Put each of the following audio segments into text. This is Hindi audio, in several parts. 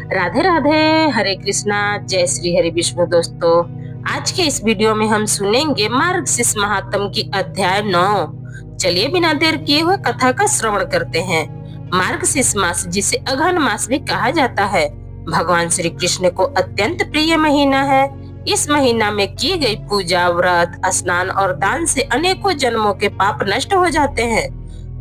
राधे राधे, हरे कृष्णा, जय श्री हरि विष्णु। दोस्तों, आज के इस वीडियो में हम सुनेंगे मार्गशीर्ष महात्म की अध्याय 9। चलिए बिना देर किए हुए कथा का श्रवण करते हैं। मार्गशीर्ष मास, जिसे अघन मास भी कहा जाता है, भगवान श्री कृष्ण को अत्यंत प्रिय महीना है। इस महीना में की गई पूजा, व्रत, स्नान और दान से अनेकों जन्मों के पाप नष्ट हो जाते हैं।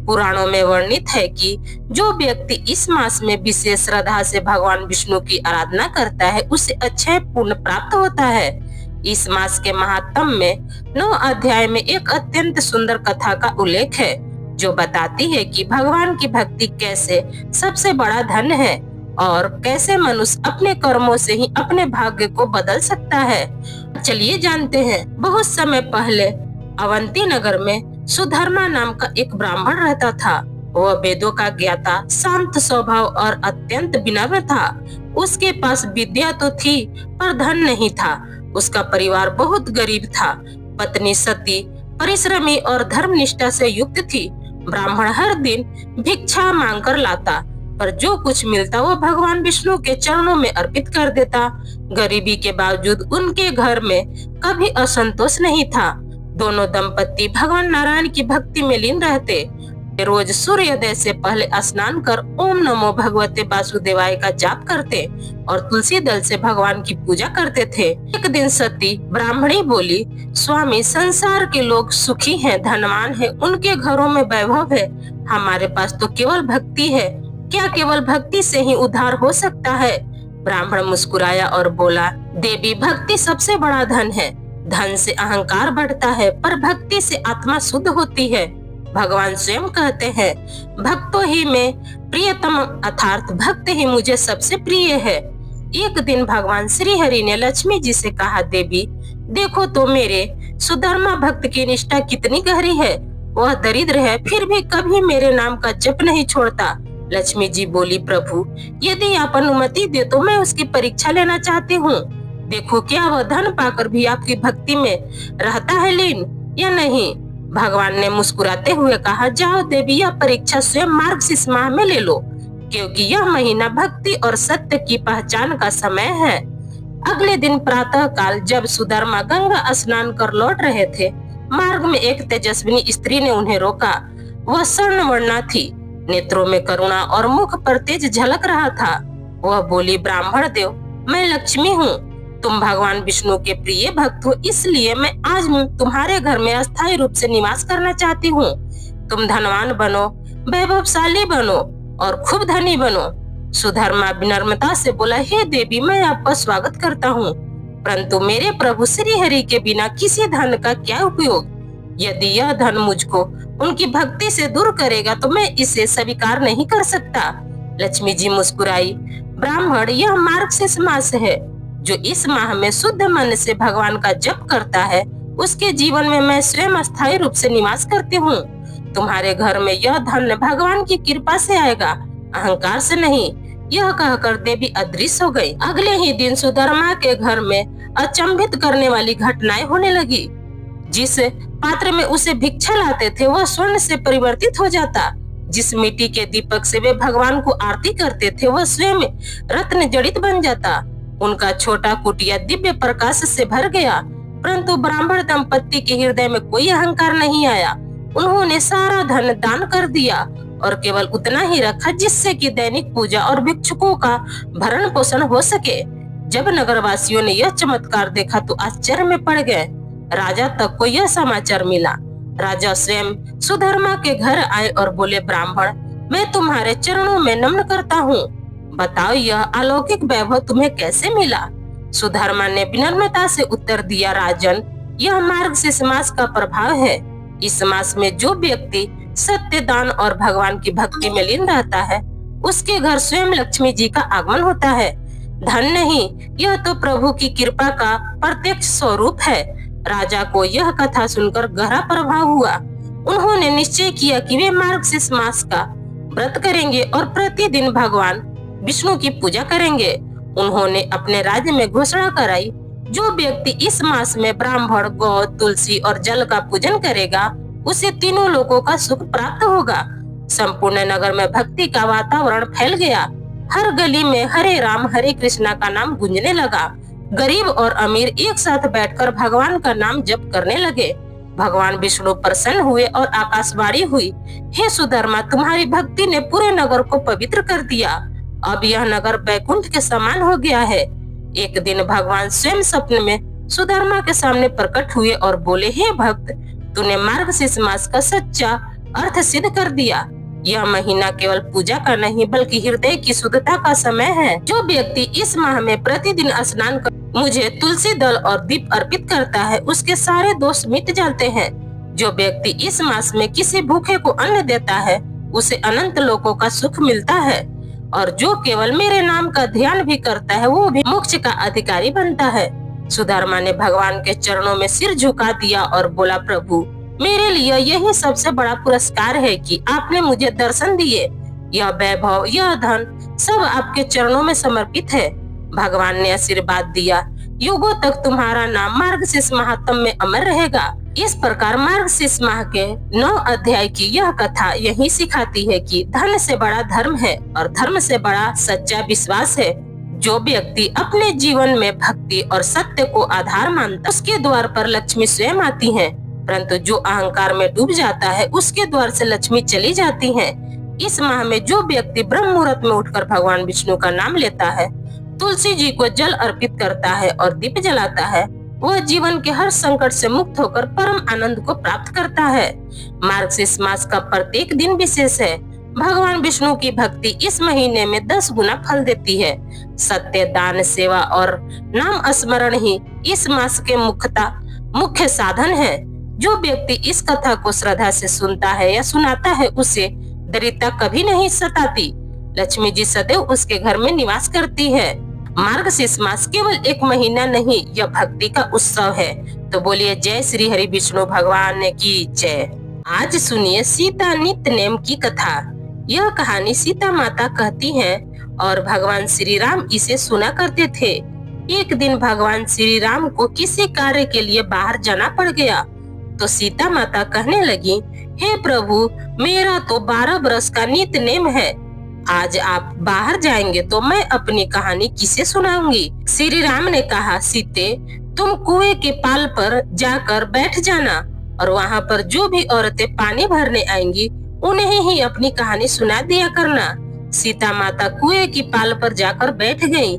पुराणों में वर्णित है कि जो व्यक्ति इस मास में विशेष श्रद्धा से भगवान विष्णु की आराधना करता है, उसे अक्षय पुण्य प्राप्त होता है। इस मास के महात्म में 9 अध्याय में एक अत्यंत सुंदर कथा का उल्लेख है, जो बताती है कि भगवान की भक्ति कैसे सबसे बड़ा धन है और कैसे मनुष्य अपने कर्मों से ही अपने भाग्य को बदल सकता है। चलिए जानते हैं। बहुत समय पहले अवंती नगर में सुधर्मा नाम का एक ब्राह्मण रहता था। वह वेदों का ज्ञाता, शांत स्वभाव और अत्यंत विनम्र था। उसके पास विद्या तो थी, पर धन नहीं था। उसका परिवार बहुत गरीब था। पत्नी सती, परिश्रमी और धर्मनिष्ठा से युक्त थी। ब्राह्मण हर दिन भिक्षा मांगकर लाता, पर जो कुछ मिलता वह भगवान विष्णु के चरणों में अर्पित कर देता। गरीबी के बावजूद उनके घर में कभी असंतोष नहीं था। दोनों दंपति भगवान नारायण की भक्ति में लीन रहते। रोज सूर्योदय से पहले स्नान कर ओम नमो भगवते वासुदेवाय का जाप करते और तुलसी दल से भगवान की पूजा करते थे। एक दिन सती ब्राह्मणी बोली, स्वामी, संसार के लोग सुखी हैं, धनवान हैं, उनके घरों में वैभव है। हमारे पास तो केवल भक्ति है। क्या केवल भक्ति से ही उद्धार हो सकता है? ब्राह्मण मुस्कुराया और बोला, देवी, भक्ति सबसे बड़ा धन है। धन से अहंकार बढ़ता है, पर भक्ति से आत्मा शुद्ध होती है। भगवान स्वयं कहते हैं, भक्तों ही में प्रियतम, अर्थात भक्त ही मुझे सबसे प्रिय है। एक दिन भगवान श्री हरि ने लक्ष्मी जी से कहा, देवी, देखो तो मेरे सुधर्मा भक्त की निष्ठा कितनी गहरी है। वह दरिद्र है, फिर भी कभी मेरे नाम का जप नहीं छोड़ता। लक्ष्मी जी बोली, प्रभु, यदि आप अनुमति दे तो मैं उसकी परीक्षा लेना चाहती हूँ। देखो, क्या वह धन पाकर भी आपकी भक्ति में रहता है लीन या नहीं। भगवान ने मुस्कुराते हुए कहा, जाओ देवी, यह परीक्षा स्वयं मार्गशीर्ष माह में ले लो, क्योंकि यह महीना भक्ति और सत्य की पहचान का समय है। अगले दिन प्रातः काल जब सुधर्मा गंगा स्नान कर लौट रहे थे, मार्ग में एक तेजस्विनी स्त्री ने उन्हें रोका। वह स्वर्णवर्णा थी, नेत्रों में करुणा और मुख पर तेज झलक रहा था। वह बोली, ब्राह्मण देव, मैं लक्ष्मी हूँ। तुम भगवान विष्णु के प्रिय भक्त हो, इसलिए मैं आज तुम्हारे घर में अस्थायी रूप से निवास करना चाहती हूँ। तुम धनवान बनो, वैभवशाली बनो और खूब धनी बनो। सुधर्मा विनम्रता से बोला, हे देवी, मैं आपका स्वागत करता हूँ, परंतु मेरे प्रभु श्री हरि के बिना किसी धन का क्या उपयोग। यदि यह धन मुझको उनकी भक्ति से दूर करेगा तो मैं इसे स्वीकार नहीं कर सकता। लक्ष्मी जी मुस्कुराई, ब्राह्मण, यह मार्गशीर्ष मास है। जो इस माह में शुद्ध मन से भगवान का जप करता है, उसके जीवन में मैं स्वयं अस्थायी रूप से निवास करती हूँ। तुम्हारे घर में यह धन भगवान की कृपा से आएगा, अहंकार से नहीं। यह कहकर देवी अदृश्य हो गई। अगले ही दिन सुधर्मा के घर में अचंभित करने वाली घटनाएं होने लगी। जिस पात्र में उसे भिक्षा लाते थे, वह स्वर्ण से परिवर्तित हो जाता। जिस मिट्टी के दीपक से वे भगवान को आरती करते थे, वह स्वयं रत्न जड़ित बन जाता। उनका छोटा कुटिया दिव्य प्रकाश से भर गया, परंतु ब्राह्मण दंपति के हृदय में कोई अहंकार नहीं आया। उन्होंने सारा धन दान कर दिया और केवल उतना ही रखा जिससे कि दैनिक पूजा और भिक्षुकों का भरण पोषण हो सके। जब नगरवासियों ने यह चमत्कार देखा तो आश्चर्य में पड़ गए। राजा तक को यह समाचार मिला। राजा स्वयं सुधर्मा के घर आए और बोले, ब्राह्मण, मैं तुम्हारे चरणों में नमन करता हूँ। बताओ, यह अलौकिक वैभव तुम्हें कैसे मिला? सुधर्मा ने विनम्रता से उत्तर दिया, राजन, यह मार्गशीर्ष मास का प्रभाव है। इस मास में जो व्यक्ति सत्य, दान और भगवान की भक्ति में लीन रहता है, उसके घर स्वयं लक्ष्मी जी का आगमन होता है। धन नहीं, यह तो प्रभु की कृपा का प्रत्यक्ष स्वरूप है। राजा को यह कथा सुनकर गहरा प्रभाव हुआ। उन्होंने निश्चय किया कि वे मार्गशीर्ष मास का व्रत करेंगे और प्रतिदिन भगवान विष्णु की पूजा करेंगे। उन्होंने अपने राज्य में घोषणा कराई, जो व्यक्ति इस मास में ब्राह्मण, गौ, तुलसी और जल का पूजन करेगा, उसे तीनों लोकों का सुख प्राप्त होगा। संपूर्ण नगर में भक्ति का वातावरण फैल गया। हर गली में हरे राम हरे कृष्णा का नाम गूंजने लगा। गरीब और अमीर एक साथ बैठकर भगवान का नाम जप करने लगे। भगवान विष्णु प्रसन्न हुए और आकाशवाणी हुई, हे सुधर्मा, तुम्हारी भक्ति ने पूरे नगर को पवित्र कर दिया। अब यह नगर बैकुंठ के समान हो गया है। एक दिन भगवान स्वयं सपने में सुधर्मा के सामने प्रकट हुए और बोले, हे भक्त, तूने मार्गशीर्ष मास का सच्चा अर्थ सिद्ध कर दिया। यह महीना केवल पूजा का नहीं बल्कि हृदय की शुद्धता का समय है। जो व्यक्ति इस माह में प्रतिदिन स्नान कर मुझे तुलसी दल और दीप अर्पित करता है, उसके सारे दोष मिट जाते हैं। जो व्यक्ति इस मास में किसी भूखे को अन्न देता है, उसे अनंत लोकों का सुख मिलता है। और जो केवल मेरे नाम का ध्यान भी करता है, वो भी मोक्ष का अधिकारी बनता है। सुधर्मा ने भगवान के चरणों में सिर झुका दिया और बोला, प्रभु, मेरे लिए यही सबसे बड़ा पुरस्कार है कि आपने मुझे दर्शन दिए। यह वैभव, यह धन सब आपके चरणों में समर्पित है। भगवान ने आशीर्वाद दिया, युगों तक तुम्हारा नाम मार्गशीर्ष महात्म में अमर रहेगा। इस प्रकार मार्गशीर्ष माह के 9 अध्याय की यह कथा यही सिखाती है कि धन से बड़ा धर्म है और धर्म से बड़ा सच्चा विश्वास है। जो व्यक्ति अपने जीवन में भक्ति और सत्य को आधार मानता, उसके द्वार पर लक्ष्मी स्वयं आती है। परंतु जो अहंकार में डूब जाता है, उसके द्वार से लक्ष्मी चली जाती है। इस माह में जो व्यक्ति ब्रह्म मुहूर्त में उठकर भगवान विष्णु का नाम लेता है, तुलसी जी को जल अर्पित करता है और दीप जलाता है, वह जीवन के हर संकट से मुक्त होकर परम आनंद को प्राप्त करता है। मार्गशीर्ष मास का प्रत्येक दिन विशेष है। भगवान विष्णु की भक्ति इस महीने में 10 गुना फल देती है। सत्य, दान, सेवा और नाम स्मरण ही इस मास के मुख्य साधन है। जो व्यक्ति इस कथा को श्रद्धा से सुनता है या सुनाता है, उसे दरिद्रता कभी नहीं सताती। लक्ष्मी जी सदैव उसके घर में निवास करती है। मार्गशीर्ष मास केवल एक महीना नहीं, यह भक्ति का उत्सव है। तो बोलिए जय श्री हरि विष्णु भगवान की जय। आज सुनिए सीता नित्य नेम की कथा। यह कहानी सीता माता कहती हैं और भगवान श्री राम इसे सुना करते थे। एक दिन भगवान श्री राम को किसी कार्य के लिए बाहर जाना पड़ गया, तो सीता माता कहने लगी, हे प्रभु, मेरा तो 12 बरस का नित्य नेम है। आज आप बाहर जाएंगे तो मैं अपनी कहानी किसे सुनाऊंगी। श्री राम ने कहा, सीते, तुम कुएं के पाल पर जाकर बैठ जाना और वहाँ पर जो भी औरतें पानी भरने आएंगी, उन्हें ही अपनी कहानी सुना दिया करना। सीता माता कुएं की पाल पर जाकर बैठ गई।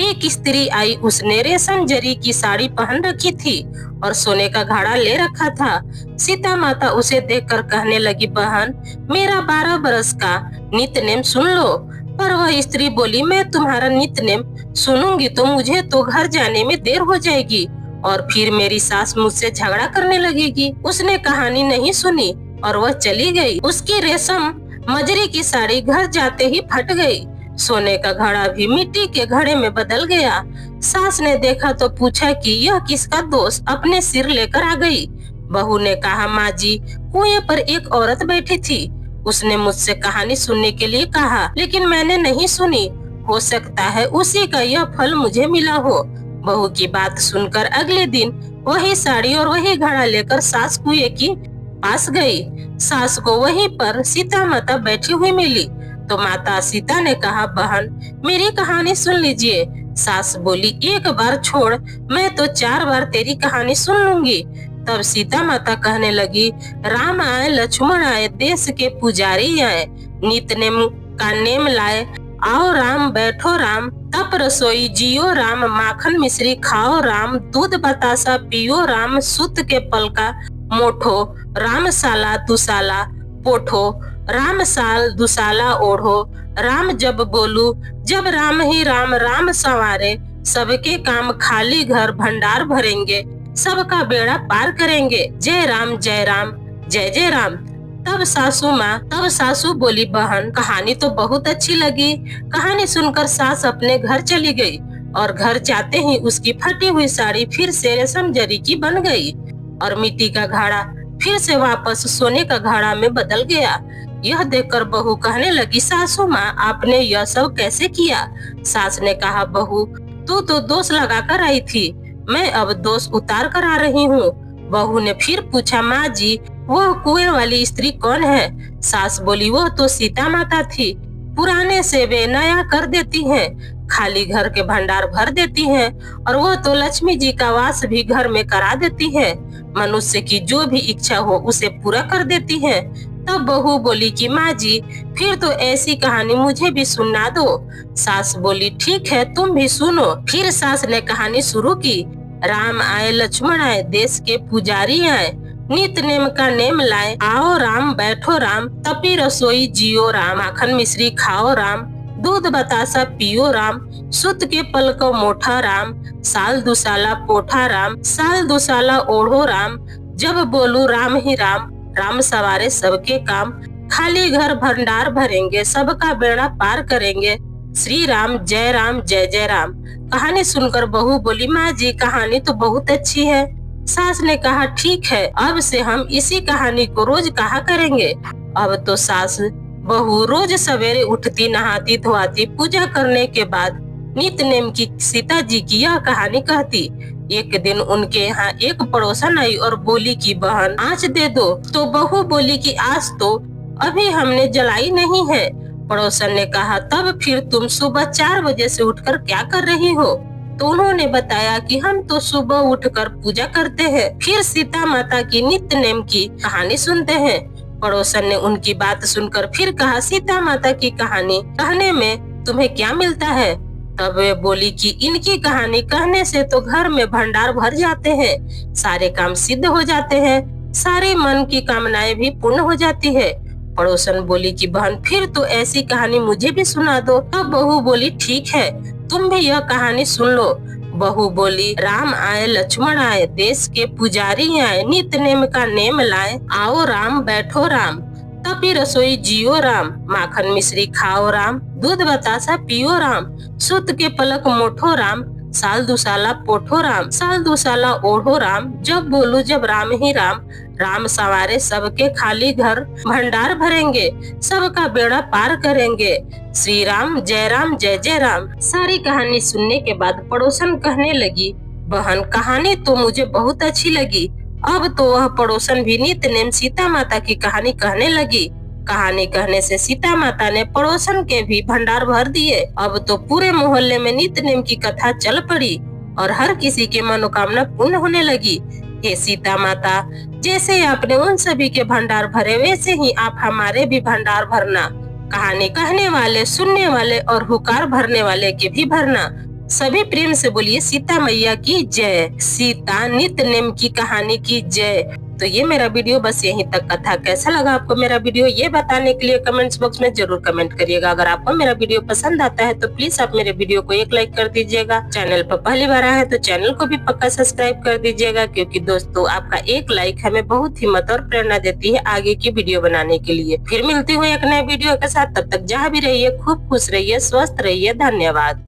एक स्त्री आई, उसने रेशम जरी की साड़ी पहन रखी थी और सोने का घड़ा ले रखा था। सीता माता उसे देखकर कहने लगी, बहन, मेरा 12 बरस का नित्य नेम सुन लो। पर वह स्त्री बोली, मैं तुम्हारा नित्य नेम सुनूंगी तो मुझे तो घर जाने में देर हो जाएगी और फिर मेरी सास मुझसे झगड़ा करने लगेगी। उसने कहानी नहीं सुनी और वह चली गई। उसकी रेशम मजरी की साड़ी घर जाते ही फट गई। सोने का घड़ा भी मिट्टी के घड़े में बदल गया। सास ने देखा तो पूछा कि यह किसका दोष अपने सिर लेकर आ गई। बहू ने कहा, माँ जी, कुएं पर एक औरत बैठी थी। उसने मुझसे कहानी सुनने के लिए कहा, लेकिन मैंने नहीं सुनी। हो सकता है उसी का यह फल मुझे मिला हो। बहू की बात सुनकर अगले दिन वही साड़ी और वही घड़ा लेकर सास कुएं की पास गई। सास को वहीं पर सीता माता बैठी हुई मिली तो माता सीता ने कहा, बहन, मेरी कहानी सुन लीजिए। सास बोली, एक बार छोड़, मैं तो 4 बार तेरी कहानी सुन लूंगी। तब सीता माता कहने लगी, राम आए, लक्ष्मण आए, देश के पुजारी आए, नित्य नेम का नेम लाए, आओ राम, बैठो राम, तप रसोई जियो राम, माखन मिश्री खाओ राम, दूध बतासा पियो राम, सूत के पलका मोठो, राम साला दुसाला पोठो, राम साल दुसाला ओढ़ो, राम जब बोलू जब राम ही राम, राम संवारे, सबके काम खाली घर भंडार भरेंगे, सबका बेड़ा पार करेंगे, जय राम जय जय राम। तब सासू बोली, बहन, कहानी तो बहुत अच्छी लगी। कहानी सुनकर सास अपने घर चली गई और घर जाते ही उसकी फटी हुई साड़ी फिर से रेशम जरी की बन गई और मिट्टी का घड़ा फिर से वापस सोने का घड़ा में बदल गया। यह देखकर बहू कहने लगी, सासू माँ, आपने यह सब कैसे किया? सास ने कहा, बहू, तू तो दोष लगा कर आई थी, मैं अब दोष उतार कर आ रही हूँ। बहू ने फिर पूछा, माँ जी, वह कुएं वाली स्त्री कौन है? सास बोली, वह तो सीता माता थी। पुराने से वे नया कर देती हैं, खाली घर के भंडार भर देती हैं और वो तो लक्ष्मी जी का वास भी घर में करा देती है। मनुष्य की जो भी इच्छा हो उसे पूरा कर देती है। तब बहू बोली कि माँ जी, फिर तो ऐसी कहानी मुझे भी सुना दो। सास बोली ठीक है, तुम भी सुनो। फिर सास ने कहानी शुरू की। राम आए लक्ष्मण आए, देश के पुजारी आए, नित नेम का नेम लाए, आओ राम बैठो राम, तपी रसोई जियो राम, माखन मिश्री खाओ राम, दूध बतासा पियो राम, सुत के पल को मोठा राम, साल दुसाला पोठा राम, साल दुसाला ओढ़ो राम, जब बोलू राम ही राम, राम सवारे सबके काम, खाली घर भंडार भरेंगे, सबका बेड़ा पार करेंगे, श्री राम जय जय राम। कहानी सुनकर बहू बोली माँ जी, कहानी तो बहुत अच्छी है। सास ने कहा ठीक है, अब से हम इसी कहानी को रोज कहा करेंगे। अब तो सास बहू रोज सवेरे उठती, नहाती धोआती, पूजा करने के बाद नित नेम की सीता जी की यह कहानी कहती। एक दिन उनके यहाँ एक पड़ोसन आई और बोली कि बहन आँच दे दो। तो बहू बोली कि आज तो अभी हमने जलाई नहीं है। पड़ोसन ने कहा तब फिर तुम सुबह 4 बजे से उठकर क्या कर रही हो? तो उन्होंने बताया कि हम तो सुबह उठकर पूजा करते हैं, फिर सीता माता की नित्य नेम की कहानी सुनते हैं। पड़ोसन ने उनकी बात सुनकर फिर कहा सीता माता की कहानी कहने में तुम्हें क्या मिलता है? तब वे बोली कि इनकी कहानी कहने से तो घर में भंडार भर जाते हैं, सारे काम सिद्ध हो जाते हैं, सारे मन की कामनाएं भी पूर्ण हो जाती है। पड़ोसन बोली कि बहन फिर तो ऐसी कहानी मुझे भी सुना दो। तब बहू बोली ठीक है, तुम भी यह कहानी सुन लो। बहू बोली राम आए लक्ष्मण आए, देश के पुजारी आए, नित नेम का नेम लाए, आओ राम बैठो राम, तपी रसोई जियो राम, माखन मिश्री खाओ राम, दूध बतासा पियो राम, सुत के पलक मोठो राम, साल दुसाला पोठो राम, साल दुसाला ओढ़ो राम, जब बोलू जब राम ही राम, राम सवारे सबके खाली घर भंडार भरेंगे, सबका बेड़ा पार करेंगे, श्री राम जय जय राम। सारी कहानी सुनने के बाद पड़ोसन कहने लगी बहन कहानी तो मुझे बहुत अच्छी लगी। अब तो वह पड़ोसन भी नित नेम सीता माता की कहानी कहने लगी। कहानी कहने से सीता माता ने पड़ोसन के भी भंडार भर दिए। अब तो पूरे मोहल्ले में नित नेम की कथा चल पड़ी और हर किसी की मनोकामना पूर्ण होने लगी। हे सीता माता, जैसे आपने उन सभी के भंडार भरे वैसे ही आप हमारे भी भंडार भरना। कहानी कहने वाले, सुनने वाले और हुकार भरने वाले के भी भरना। सभी प्रेम से बोलिए सीता मैया की जय, सीता नित नेम की कहानी की जय। तो ये मेरा वीडियो बस यहीं तक था। कैसा लगा आपको मेरा वीडियो ये बताने के लिए कमेंट्स बॉक्स में जरूर कमेंट करिएगा। अगर आपको मेरा वीडियो पसंद आता है तो प्लीज आप मेरे वीडियो को एक लाइक कर दीजिएगा। चैनल पर पहली बार आए हैं तो चैनल को भी पक्का सब्सक्राइब कर दीजिएगा, क्योंकि दोस्तों आपका एक लाइक हमें बहुत हिम्मत और प्रेरणा देती है आगे की वीडियो बनाने के लिए। फिर मिलती हूँ एक नए वीडियो के साथ, तब तक जहाँ भी रहिए खूब खुश रहिए, स्वस्थ रहिए। धन्यवाद।